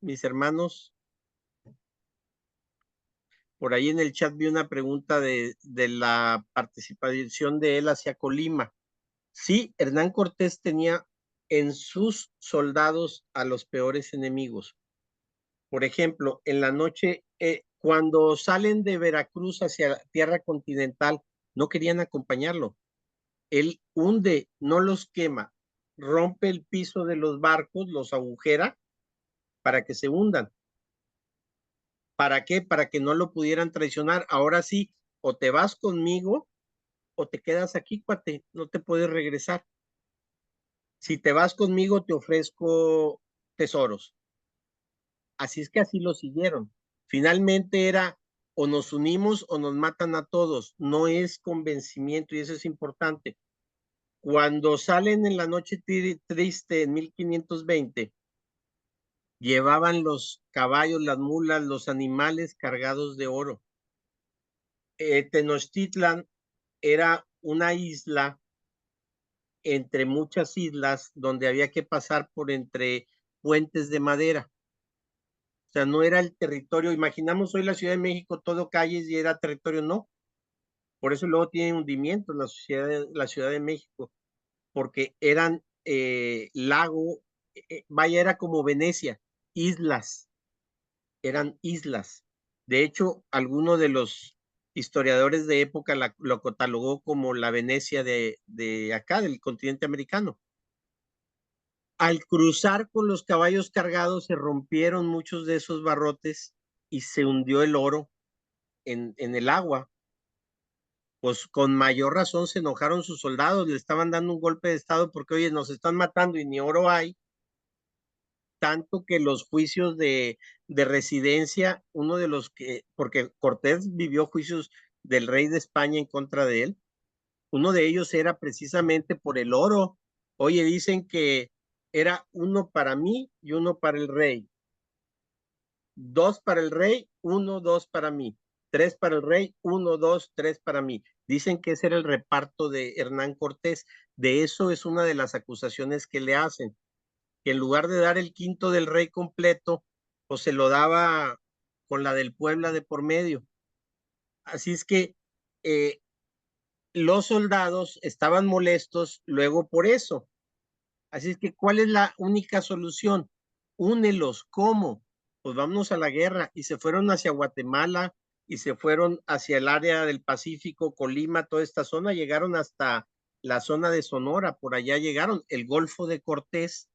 Mis hermanos, por ahí en el chat vi una pregunta de la participación de él hacia Colima. Sí, Hernán Cortés tenía en sus soldados a los peores enemigos. Por ejemplo, en la noche, cuando salen de Veracruz hacia tierra continental, no querían acompañarlo. Él hunde, no los quema, rompe el piso de los barcos, los agujera para que se hundan. ¿Para qué? Para que no lo pudieran traicionar. Ahora sí, o te vas conmigo o te quedas aquí, cuate, no te puedes regresar. Si te vas conmigo, te ofrezco tesoros. Así es que así lo siguieron. Finalmente era o nos unimos o nos matan a todos. No es convencimiento y eso es importante. Cuando salen en la noche triste en 1520, llevaban los caballos, las mulas, los animales cargados de oro. Tenochtitlan era una isla entre muchas islas donde había que pasar por entre puentes de madera. O sea, no era el territorio. Imaginamos hoy la Ciudad de México, todo calles y era territorio, no. Por eso luego tiene hundimientos la Ciudad de México, porque eran lago, vaya, era como Venecia, islas, eran islas. De hecho, alguno de los historiadores de época lo catalogó como la Venecia de acá, del continente americano. Al cruzar con los caballos cargados, se rompieron muchos de esos barrotes y se hundió el oro en el agua. Pues con mayor razón se enojaron sus soldados, le estaban dando un golpe de estado porque, oye, nos están matando y ni oro hay, tanto que los juicios de residencia, uno de los que, porque Cortés vivió juicios del rey de España en contra de él, uno de ellos era precisamente por el oro. Oye, dicen que era uno para mí y uno para el rey, dos para el rey, uno, dos para mí, tres para el rey, uno, dos, tres para mí. Dicen que ese era el reparto de Hernán Cortés. De eso es una de las acusaciones que le hacen, que en lugar de dar el quinto del rey completo, pues se lo daba con la del Puebla de por medio. Así es que eh, los soldados estaban molestos luego por eso. Así es que, ¿cuál es la única solución? Únelos. ¿Cómo? Pues vámonos a la guerra. Y se fueron hacia Guatemala y se fueron hacia el área del Pacífico, Colima, toda esta zona. Llegaron hasta la zona de Sonora. Por allá llegaron. El Golfo de Cortés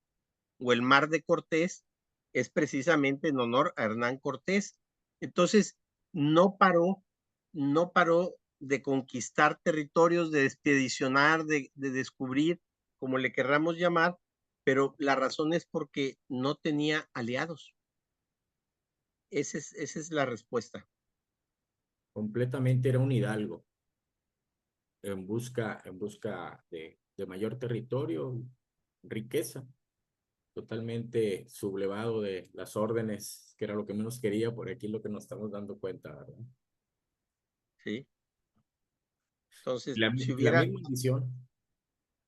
o el Mar de Cortés es precisamente en honor a Hernán Cortés. Entonces, no paró, no paró de conquistar territorios, de expedicionar, de descubrir, como le querramos llamar, pero la razón es porque no tenía aliados. Esa es la respuesta. Completamente era un hidalgo en busca de mayor territorio, riqueza, totalmente sublevado de las órdenes, que era lo que menos quería, por aquí es lo que nos estamos dando cuenta, ¿verdad? Sí. Entonces, La, si la hubiera, misma ambición,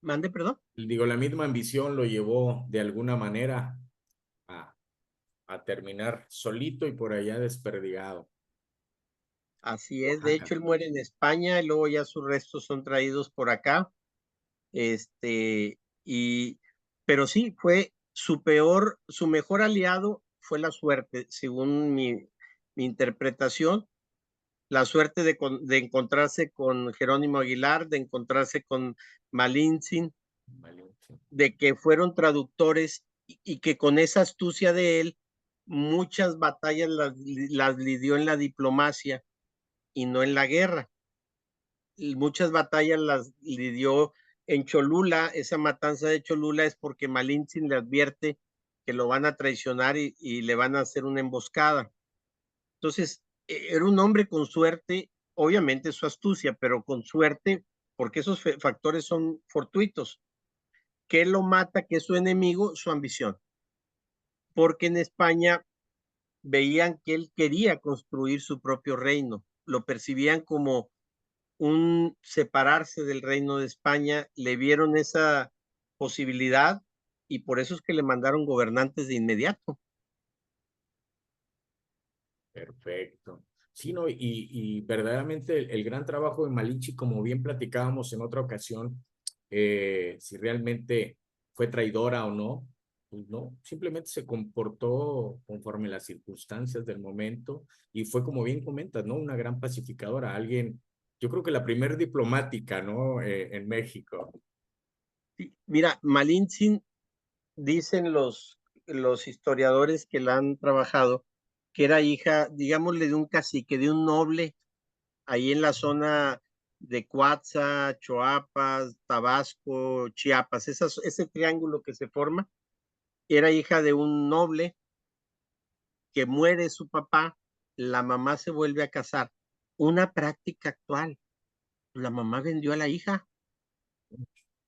mande, perdón. digo, la misma ambición lo llevó de alguna manera a, a terminar solito y por allá desperdigado. Así es. De Oaxaca. hecho, él muere en España y luego ya sus restos son traídos por acá. Este, y, pero sí, fue su mejor aliado fue la suerte, según mi interpretación, la suerte de encontrarse con Jerónimo Aguilar, de encontrarse con Malintzin, Valencia. de que fueron traductores y que con esa astucia de él, muchas batallas las lidió en la diplomacia y no en la guerra. Y muchas batallas las lidió en Cholula. Esa matanza de Cholula es porque Malintzin le advierte que lo van a traicionar y le van a hacer una emboscada. Entonces, era un hombre con suerte, obviamente su astucia, pero con suerte, porque esos factores son fortuitos. ¿Qué lo mata? ¿Qué es su enemigo? Su ambición. Porque en España veían que él quería construir su propio reino, lo percibían como un separarse del Reino de España, le vieron esa posibilidad y por eso es que le mandaron gobernantes de inmediato. Perfecto. Sí, no, y verdaderamente el gran trabajo de Malinche, como bien platicábamos en otra ocasión, si realmente fue traidora o no, pues no, simplemente se comportó conforme las circunstancias del momento y fue como bien comentas, ¿no? Una gran pacificadora, alguien, yo creo que la primer diplomática, ¿no? En México. Sí, mira, Malintzin, dicen los historiadores que la han trabajado, que era hija, digámosle, de un cacique, de un noble, ahí en la zona de Coatzá, Choapas, Tabasco, Chiapas, ese triángulo que se forma, era hija de un noble que muere su papá, la mamá se vuelve a casar. Una práctica actual, la mamá vendió a la hija.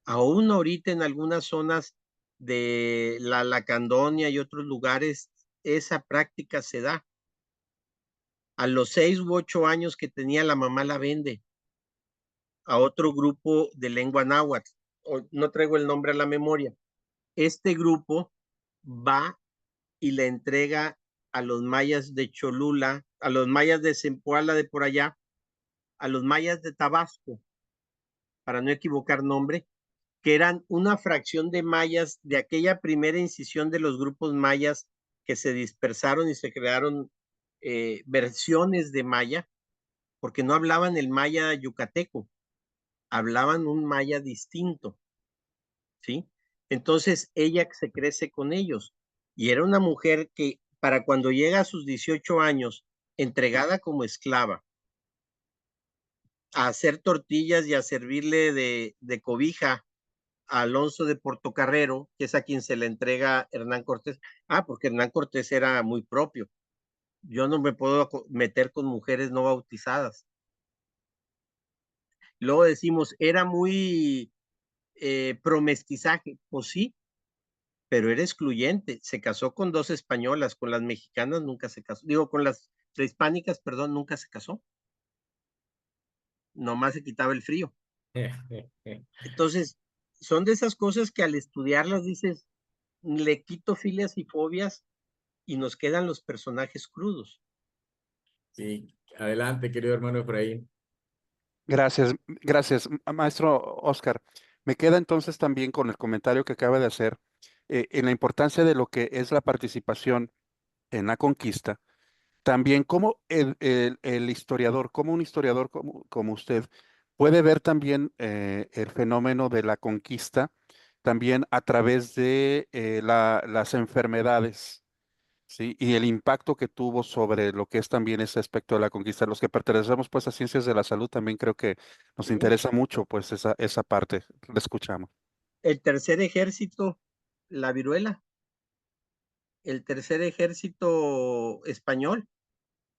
Aún ahorita en algunas zonas de la Lacandonia y otros lugares, esa práctica se da. A los 6 u 8 años que tenía la mamá la vende a otro grupo de lengua náhuatl. No traigo el nombre a la memoria. Este grupo va y le entrega a los mayas de Cholula, a los mayas de Zempoala de por allá, a los mayas de Tabasco, para no equivocar nombre, que eran una fracción de mayas de aquella primera incisión de los grupos mayas que se dispersaron y se crearon versiones de maya, porque no hablaban el maya yucateco, hablaban un maya distinto, ¿sí? Entonces ella se crece con ellos y era una mujer que para cuando llega a sus 18 años, entregada como esclava, a hacer tortillas y a servirle de cobija a Alonso de Portocarrero, que es a quien se le entrega Hernán Cortés. Ah, porque Hernán Cortés era muy propio. Yo no me puedo meter con mujeres no bautizadas. Luego decimos, era muy promestizaje. Pues sí, pero era excluyente. Se casó con 2 españolas, con las mexicanas nunca se casó. Digo, con las prehispánicas, perdón, nunca se casó. Nomás se quitaba el frío. Entonces, son de esas cosas que al estudiarlas dices, le quito filias y fobias y nos quedan los personajes crudos. Sí, adelante, querido hermano Efraín. Gracias, gracias, maestro Oscar. Me queda entonces también con el comentario que acaba de hacer en la importancia de lo que es la participación en la conquista. También como el historiador, como un historiador como usted, puede ver también el fenómeno de la conquista también a través de las enfermedades. Sí, y el impacto que tuvo sobre lo que es también ese aspecto de la conquista. Los que pertenecemos pues a ciencias de la salud también creo que nos ¿Sí? interesa mucho pues esa parte. La escuchamos. El tercer ejército, la viruela, el tercer ejército español.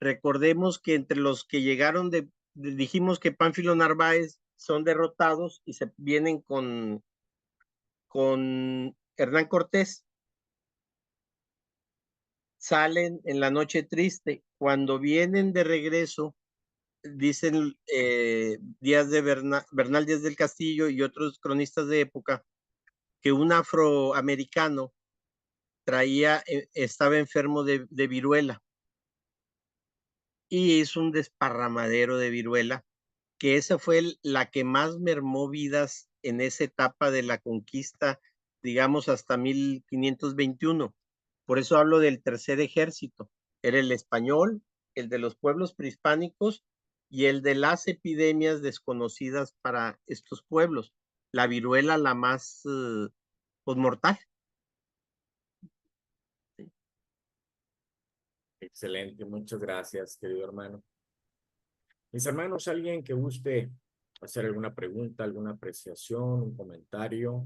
Recordemos que entre los que llegaron dijimos que Pánfilo Narváez son derrotados y se vienen con Hernán Cortés. Salen en la noche triste. Cuando vienen de regreso, dicen Bernal Díaz del Castillo y otros cronistas de época, que un afroamericano estaba enfermo de viruela y hizo un desparramadero de viruela, que esa fue la que más mermó vidas en esa etapa de la conquista, digamos hasta 1521. Por eso hablo del tercer ejército. Era el español, el de los pueblos prehispánicos y el de las epidemias desconocidas para estos pueblos. La viruela la más pues, mortal. Excelente, muchas gracias, querido hermano. Mis hermanos, alguien que guste hacer alguna pregunta, alguna apreciación, un comentario,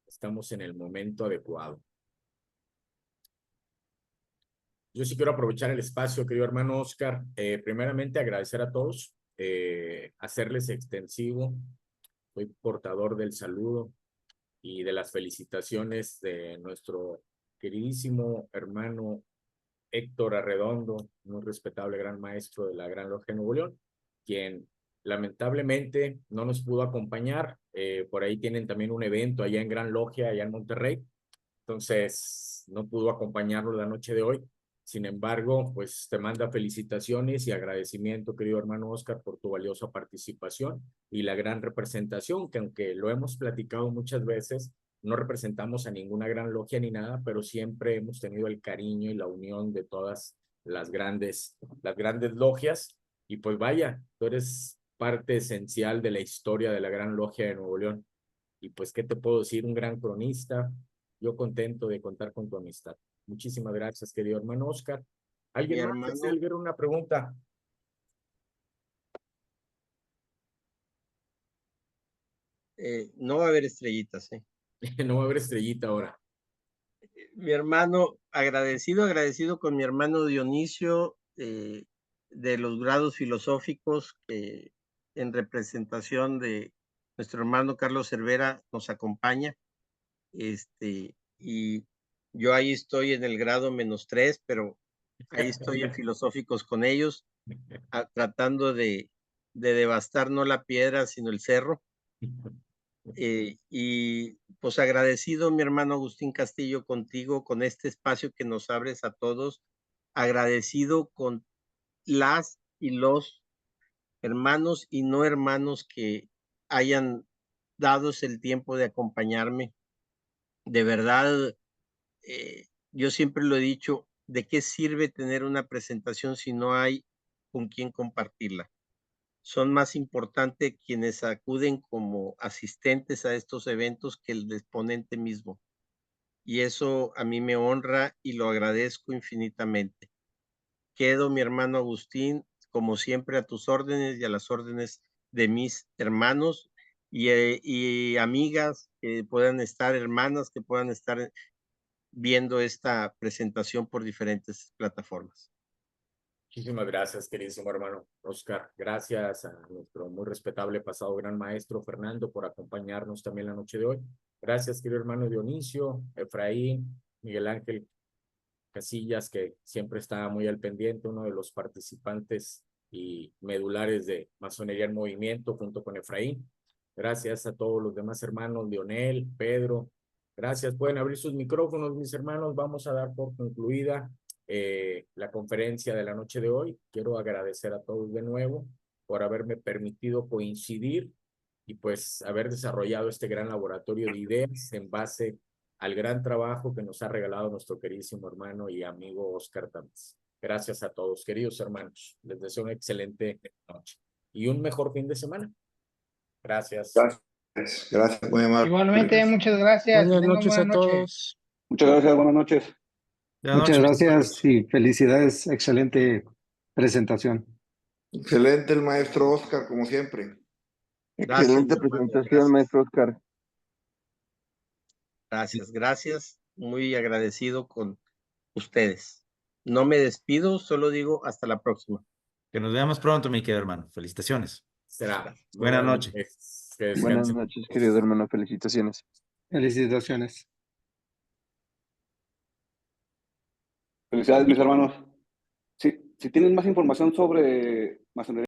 estamos en el momento adecuado. Yo sí quiero aprovechar el espacio, querido hermano Oscar. Primeramente, agradecer a todos, hacerles extensivo. Soy portador del saludo y de las felicitaciones de nuestro queridísimo hermano Héctor Arredondo, un respetable gran maestro de la Gran Logia de Nuevo León, quien lamentablemente no nos pudo acompañar. Por ahí tienen también un evento allá en Gran Logia, allá en Monterrey. Entonces, no pudo acompañarnos la noche de hoy. Sin embargo, pues te manda felicitaciones y agradecimiento, querido hermano Oscar, por tu valiosa participación y la gran representación, que aunque lo hemos platicado muchas veces, no representamos a ninguna gran logia ni nada, pero siempre hemos tenido el cariño y la unión de todas las grandes logias. Y pues vaya, tú eres parte esencial de la historia de la Gran Logia de Nuevo León. Y pues, ¿qué te puedo decir? Un gran cronista. Yo contento de contar con tu amistad. Muchísimas gracias, querido hermano Oscar. Mi ¿Alguien más hermano, desea hacer una pregunta? no va a haber estrellitas, ¿eh? No va a haber estrellita ahora. Mi hermano, agradecido con mi hermano Dionisio, de los grados filosóficos, que en representación de nuestro hermano Carlos Cervera nos acompaña. Y yo ahí estoy en el grado -3, pero ahí estoy en filosóficos con ellos, tratando de devastar no la piedra, sino el cerro. Y pues agradecido, mi hermano Agustín Castillo, contigo, con este espacio que nos abres a todos, agradecido con las y los hermanos y no hermanos que hayan dado el tiempo de acompañarme. De verdad, yo siempre lo he dicho, ¿de qué sirve tener una presentación si no hay con quién compartirla? Son más importantes quienes acuden como asistentes a estos eventos que el exponente mismo. Y eso a mí me honra y lo agradezco infinitamente. Quedo, mi hermano Agustín, como siempre, a tus órdenes y a las órdenes de mis hermanos y amigas que puedan estar, hermanas que puedan estar viendo esta presentación por diferentes plataformas. Muchísimas gracias, queridísimo hermano Oscar. Gracias a nuestro muy respetable pasado gran maestro Fernando por acompañarnos también la noche de hoy. Gracias, querido hermano Dionisio, Efraín, Miguel Ángel Casillas, que siempre está muy al pendiente, uno de los participantes y medulares de Masonería en Movimiento, junto con Efraín. Gracias a todos los demás hermanos, Lionel, Pedro. Gracias. Pueden abrir sus micrófonos, mis hermanos. Vamos a dar por concluida la conferencia de la noche de hoy. Quiero agradecer a todos de nuevo por haberme permitido coincidir y pues haber desarrollado este gran laboratorio de ideas en base al gran trabajo que nos ha regalado nuestro queridísimo hermano y amigo Oscar Tamés. Gracias a todos, queridos hermanos. Les deseo una excelente noche y un mejor fin de semana. Gracias. Gracias, muy amable. Igualmente, muchas gracias. Buenas Que tengan noches buena a noche. todos. Muchas gracias, buenas noches. Buenas Muchas noches. gracias y felicidades. Excelente presentación. Excelente el maestro Oscar, como siempre. Gracias, Excelente mi hermano, presentación, gracias. maestro Oscar. Gracias. Muy agradecido con ustedes. No me despido, solo digo hasta la próxima. Que nos veamos pronto, mi querido hermano. Felicitaciones. Será. Buenas noches. Que Buenas descansen. noches, querido hermano. Felicitaciones. Felicitaciones. Felicidades, mis hermanos. Si tienen más información sobre masonería